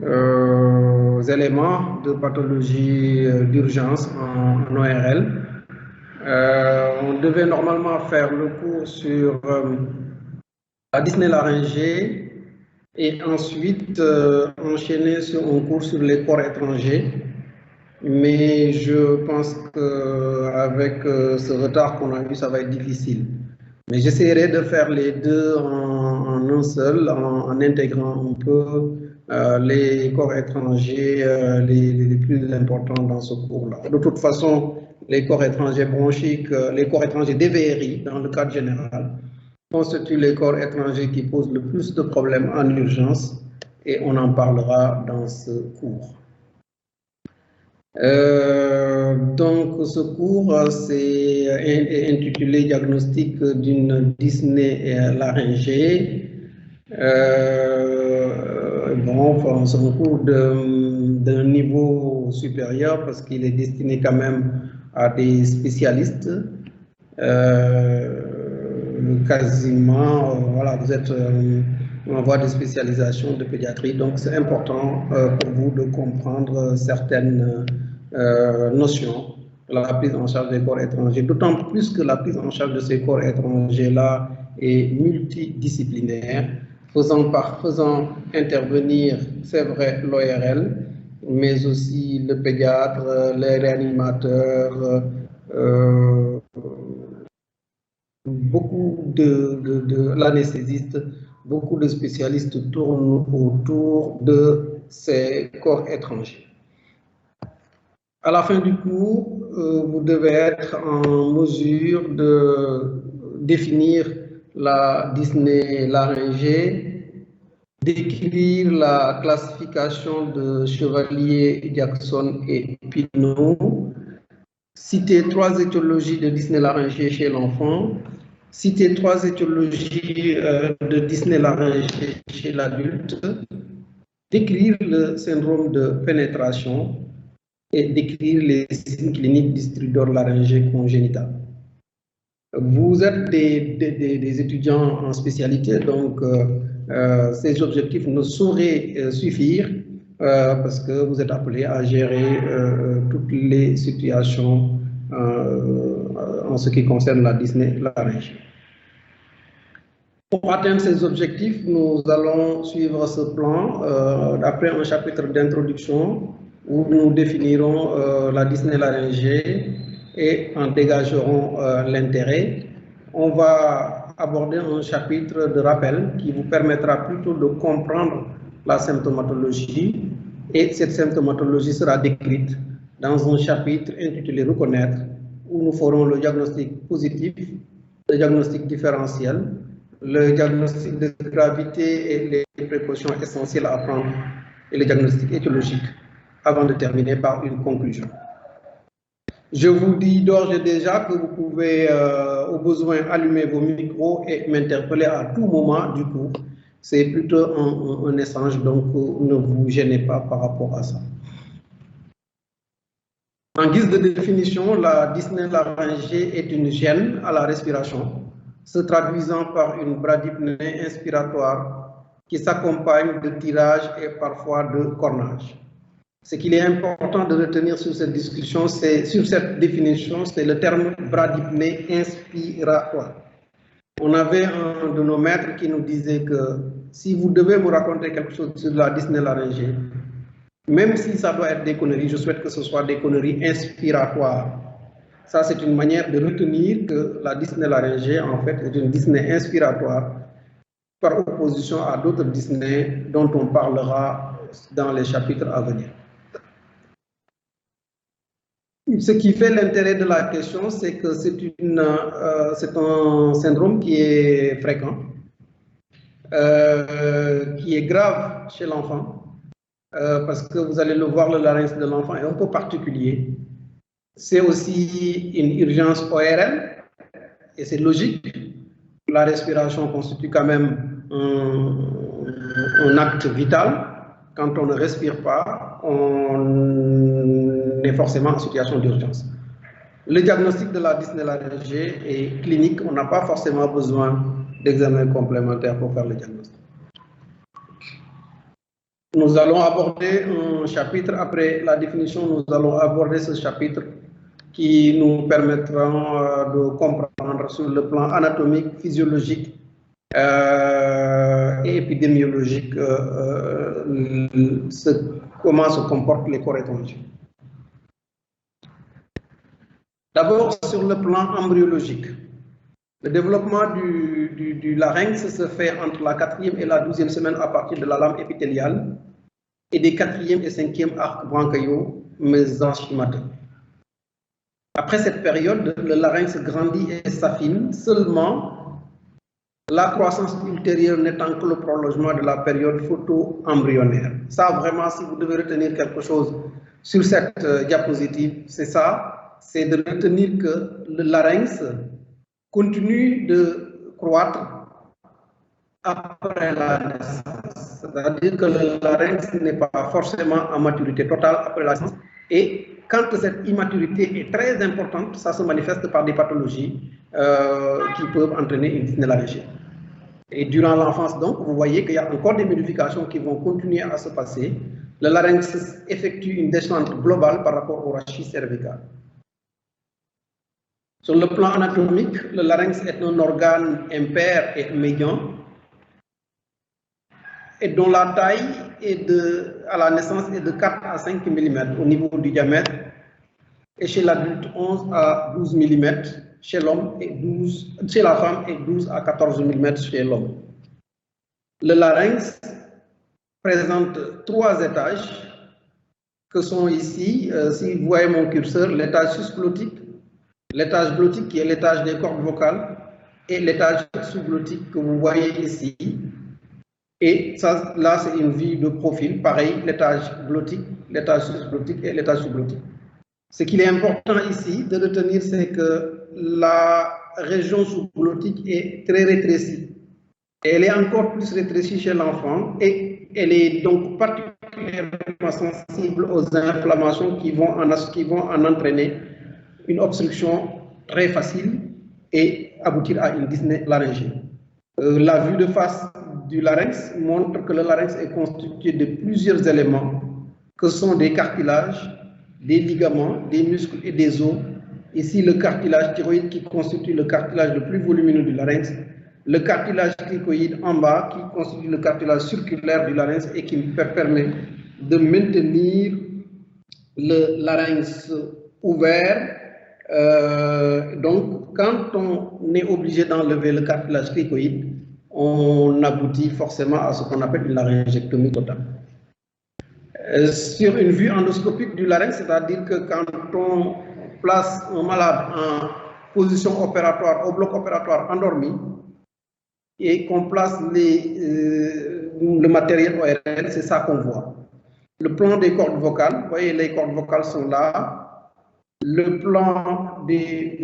éléments de pathologie d'urgence en ORL. On devait normalement faire le cours sur la dyspnée laryngée et ensuite enchaîner sur un cours sur les corps étrangers. Mais je pense qu'avec ce retard qu'on a eu, ça va être difficile. Mais j'essaierai de faire les deux en un seul, en intégrant un peu les corps étrangers les plus importants dans ce cours-là. De toute façon, les corps étrangers bronchiques, les corps étrangers DVRI, dans le cadre général, constituent les corps étrangers qui posent le plus de problèmes en urgence et on en parlera dans ce cours. Donc, ce cours est intitulé Diagnostic d'une dyspnée laryngée. Bon, c'est un cours d'un niveau supérieur parce qu'il est destiné quand même à des spécialistes. Quasiment, voilà, vous êtes en voie de spécialisation de pédiatrie, donc c'est important pour vous de comprendre certaines notions de la prise en charge des corps étrangers, d'autant plus que la prise en charge de ces corps étrangers-là est multidisciplinaire, faisant intervenir, c'est vrai, l'ORL, mais aussi le pédiatre, les réanimateurs, beaucoup de l'anesthésiste, beaucoup de spécialistes tournent autour de ces corps étrangers. À la fin du cours, vous devez être en mesure de définir la dyspnée laryngée, décrire la classification de Chevalier, Jackson et Pinot, citer 3 étiologies de dyspnée laryngée chez l'enfant, citer 3 étiologies de dyspnée laryngée chez l'adulte, décrire le syndrome de pénétration et décrire les signes cliniques du stridor laryngé congénital. Vous êtes des étudiants en spécialité, donc ces objectifs ne sauraient suffire parce que vous êtes appelés à gérer toutes les situations en ce qui concerne la dyspnée laryngée. Pour atteindre ces objectifs, nous allons suivre ce plan après un chapitre d'introduction où nous définirons la dyspnée laryngée et en dégagerons l'intérêt. On va aborder un chapitre de rappel qui vous permettra plutôt de comprendre la symptomatologie et cette symptomatologie sera décrite dans un chapitre intitulé Reconnaître où nous ferons le diagnostic positif, le diagnostic différentiel, le diagnostic de gravité et les précautions essentielles à prendre et le diagnostic étiologique avant de terminer par une conclusion. Je vous dis d'ores et déjà que vous pouvez au besoin allumer vos micros et m'interpeller à tout moment du cours. C'est plutôt un échange, donc ne vous gênez pas par rapport à ça. En guise de définition, la dyspnée laryngée est une gêne à la respiration, se traduisant par une bradypnée inspiratoire qui s'accompagne de tirage et parfois de cornage. Ce qu'il est important de retenir sur cette discussion, sur cette définition, c'est le terme bradypnée inspiratoire. On avait un de nos maîtres qui nous disait que si vous devez me raconter quelque chose sur la dyspnée laryngée, même si ça doit être des conneries, je souhaite que ce soit des conneries inspiratoires. Ça, c'est une manière de retenir que la dyspnée laryngée, en fait, est une dyspnée inspiratoire par opposition à d'autres dyspnées dont on parlera dans les chapitres à venir. Ce qui fait l'intérêt de la question, c'est que c'est un syndrome qui est fréquent, qui est grave chez l'enfant, parce que vous allez le voir, le larynx de l'enfant est un peu particulier. C'est aussi une urgence ORL, et c'est logique. La respiration constitue quand même un acte vital. Quand on ne respire pas, on est forcément en situation d'urgence. Le diagnostic de la dyspnée laryngée est clinique. On n'a pas forcément besoin d'examen complémentaire pour faire le diagnostic. Nous allons aborder un chapitre, après la définition, nous allons aborder ce chapitre qui nous permettra de comprendre sur le plan anatomique, physiologique et épidémiologique comment se comportent les corps étrangers. D'abord, sur le plan embryologique, le développement du larynx se fait entre la 4e et la 12e semaine à partir de la lame épithéliale et des 4e et 5e arcs bronchiaux mésenchymateux. Après cette période, le larynx grandit et s'affine, seulement la croissance ultérieure n'étant que le prolongement de la période photo-embryonnaire. Ça, vraiment, si vous devez retenir quelque chose sur cette diapositive, c'est ça, c'est de retenir que le larynx continue de croître après la naissance. C'est-à-dire que le larynx n'est pas forcément en maturité totale après la naissance. Et quand cette immaturité est très importante, ça se manifeste par des pathologies qui peuvent entraîner une dyspnée. Et durant l'enfance, donc, vous voyez qu'il y a encore des modifications qui vont continuer à se passer. Le larynx effectue une descente globale par rapport au rachis cervical. Sur le plan anatomique, le larynx est un organe impair et médian et dont la taille à la naissance est de 4 à 5 mm au niveau du diamètre et chez l'adulte 11 à 12 mm chez l'homme et chez la femme et 12 à 14 mm chez l'homme. Le larynx présente 3 étages que sont ici, si vous voyez mon curseur, l'étage susglottique, l'étage glottique qui est l'étage des cordes vocales et l'étage sous-glottique que vous voyez ici. Et ça, là, c'est une vue de profil, pareil, l'étage glottique, l'étage susglottique et l'étage sous-glottique. Ce qu'il est important ici de retenir, c'est que la région sous-glottique est très rétrécie. Et elle est encore plus rétrécie chez l'enfant et elle est donc particulièrement sensible aux inflammations qui vont en entraîner une obstruction très facile et aboutir à une dyspnée laryngée. La vue de face du larynx montre que le larynx est constitué de plusieurs éléments que sont des cartilages, des ligaments, des muscles et des os. Ici, le cartilage thyroïde qui constitue le cartilage le plus volumineux du larynx, le cartilage cricoïde en bas qui constitue le cartilage circulaire du larynx et qui permet de maintenir le larynx ouvert. Donc, quand on est obligé d'enlever le cartilage cricoïde, on aboutit forcément à ce qu'on appelle une laryngectomie totale. Sur une vue endoscopique du larynx, c'est-à-dire que quand on place un malade en position opératoire, au bloc opératoire endormi, et qu'on place le matériel ORL, c'est ça qu'on voit. Le plan des cordes vocales, vous voyez, les cordes vocales sont là. Le plan des